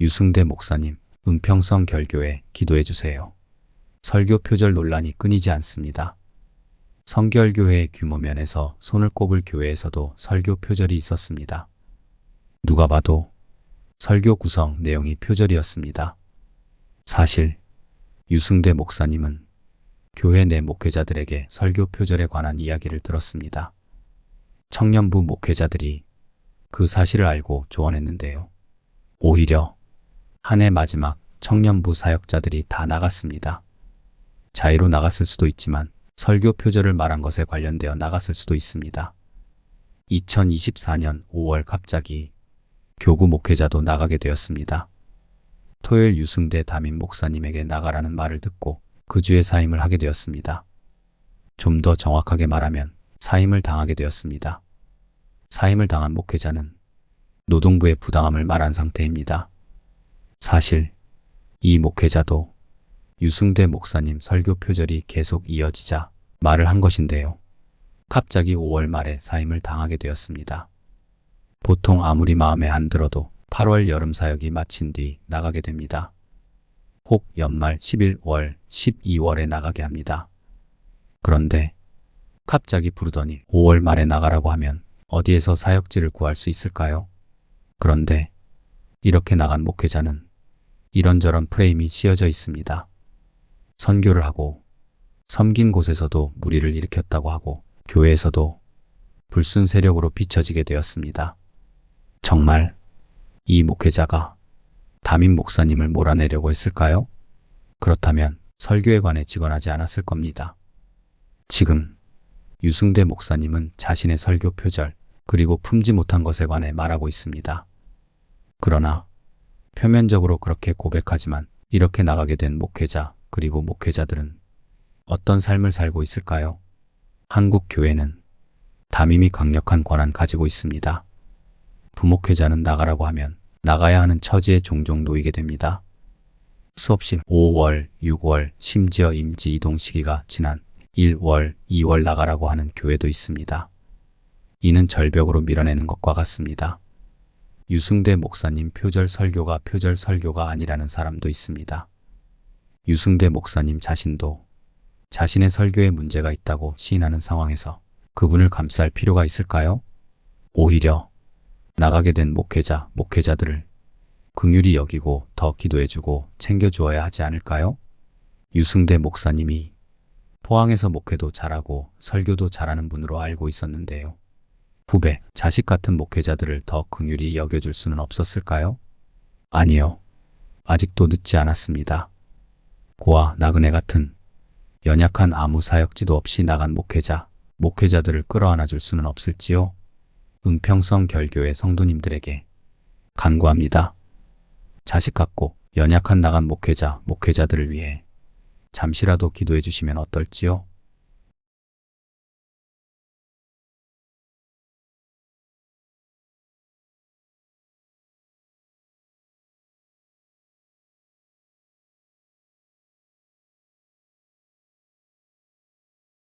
유승대 목사님, 은평성 결교회 기도해 주세요. 설교 표절 논란이 끊이지 않습니다. 성결교회의 규모 면에서 손을 꼽을 교회에서도 설교 표절이 있었습니다. 누가 봐도 설교 구성 내용이 표절이었습니다. 사실 유승대 목사님은 교회 내 목회자들에게 설교 표절에 관한 이야기를 들었습니다. 청년부 목회자들이 그 사실을 알고 조언했는데요. 오히려 한 해 마지막 청년부 사역자들이 다 나갔습니다. 자의로 나갔을 수도 있지만 설교 표절을 말한 것에 관련되어 나갔을 수도 있습니다. 2024년 5월 갑자기 교구 목회자도 나가게 되었습니다. 토요일 유승대 담임 목사님에게 나가라는 말을 듣고 그 주에 사임을 하게 되었습니다. 좀 더 정확하게 말하면 사임을 당하게 되었습니다. 사임을 당한 목회자는 노동부의 부당함을 말한 상태입니다. 사실 이 목회자도 유승대 목사님 설교 표절이 계속 이어지자 말을 한 것인데요. 갑자기 5월 말에 사임을 당하게 되었습니다. 보통 아무리 마음에 안 들어도 8월 여름 사역이 마친 뒤 나가게 됩니다. 혹 연말 11월, 12월에 나가게 합니다. 그런데 갑자기 부르더니 5월 말에 나가라고 하면 어디에서 사역지를 구할 수 있을까요? 그런데 이렇게 나간 목회자는 이런저런 프레임이 씌어져 있습니다. 선교를 하고 섬긴 곳에서도 무리를 일으켰다고 하고 교회에서도 불순 세력으로 비춰지게 되었습니다. 정말 이 목회자가 담임 목사님을 몰아내려고 했을까요? 그렇다면 설교에 관해 직언하지 않았을 겁니다. 지금 유승대 목사님은 자신의 설교 표절 그리고 품지 못한 것에 관해 말하고 있습니다. 그러나 표면적으로 그렇게 고백하지만 이렇게 나가게 된 목회자 그리고 목회자들은 어떤 삶을 살고 있을까요? 한국 교회는 담임이 강력한 권한 가지고 있습니다. 부목회자는 나가라고 하면 나가야 하는 처지에 종종 놓이게 됩니다. 수없이 5월, 6월, 심지어 임지 이동 시기가 지난 1월, 2월 나가라고 하는 교회도 있습니다. 이는 절벽으로 밀어내는 것과 같습니다. 유승대 목사님 표절 설교가 아니라는 사람도 있습니다. 유승대 목사님 자신도 자신의 설교에 문제가 있다고 시인하는 상황에서 그분을 감쌀 필요가 있을까요? 오히려 나가게 된 목회자들을 긍휼히 여기고 더 기도해주고 챙겨주어야 하지 않을까요? 유승대 목사님이 포항에서 목회도 잘하고 설교도 잘하는 분으로 알고 있었는데요. 후배, 자식 같은 목회자들을 더 긍휼히 여겨줄 수는 없었을까요? 아니요. 아직도 늦지 않았습니다. 고아, 나그네 같은 연약한 아무 사역지도 없이 나간 목회자들을 끌어안아 줄 수는 없을지요? 은평성 결교회 성도님들에게 간구합니다. 자식 같고 연약한 나간 목회자들을 위해 잠시라도 기도해 주시면 어떨지요?